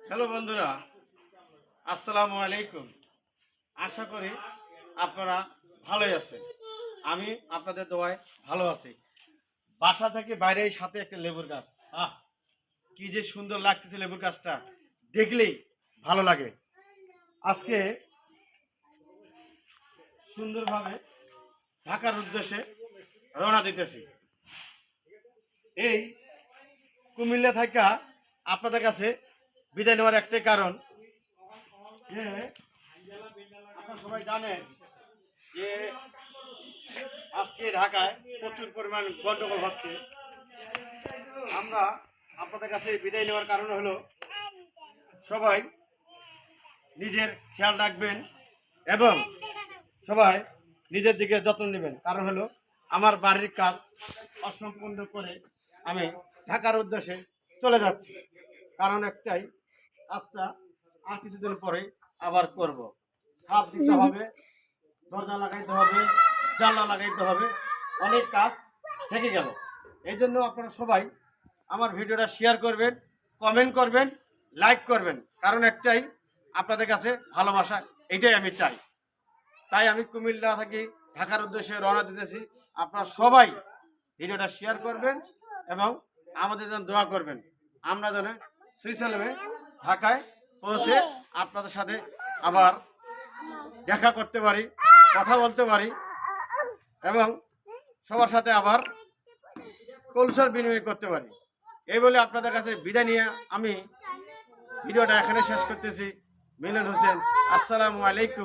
Hello বন্ধুরা, আসসালামু আলাইকুম। আশা করি আপনারা ভালোই আছেন। আমি আপনাদের দোয়ায় ভালো আছি। বাসা থেকে বাইরে এই সাথে একটা লেবুর গাছ। আহ, কি যে সুন্দর লাগতেছে লেবুর গাছটা, দেখলেই ভালো লাগে। আজকে সুন্দরভাবে ঢাকার উদ্দেশ্যে রওনা দিতেছি। এই কুমিল্লা থেকে আপনাদের কাছে বিদায় নেওয়ার একটাই কারণ যে আপনারা সবাই জানেন যে আজকে ঢাকায় প্রচুর পরিমাণ গন্ডগোল হচ্ছে। আমরা আপনাদের কাছে বিদায় নেওয়ার কারণ হলো সবাই নিজের খেয়াল রাখবেন এবং সবাই নিজের দিকে যত্ন নেবেন। কারণ হলো আমার বাড়ির কাজ অসম্পূর্ণ করে আমি ঢাকার উদ্দেশ্যে চলে যাচ্ছি। কারণ একটাই, কাজটা আর কিছুদিন পরে আবার করব। ছাদ দিতে হবে, দরজা লাগাইতে হবে, জানলা লাগাইতে হবে, অনেক কাজ থেকে গেল। এই জন্য আপনারা সবাই আমার ভিডিওটা শেয়ার করবেন, কমেন্ট করবেন, লাইক করবেন। কারণ একটাই, আপনাদের কাছে ভালোবাসা, এটাই আমি চাই। তাই আমি কুমিল্লা থেকে ঢাকার উদ্দেশ্যে রওনা দিতেছি। আপনারা সবাই ভিডিওটা শেয়ার করবেন এবং আমাদের জন্য দোয়া করবেন। আমরা যেন সুইসালামে ঢাকায় পৌঁছে আপনাদের সাথে আবার দেখা করতে পারি, কথা বলতে পারি এবং সবার সাথে আবার কৌশল বিনিময় করতে পারি। এই বলে আপনাদের কাছে বিদায় নিয়ে আমি ভিডিওটা এখানে শেষ করতেছি। মিলন হোসেন, আসসালামু আলাইকুম।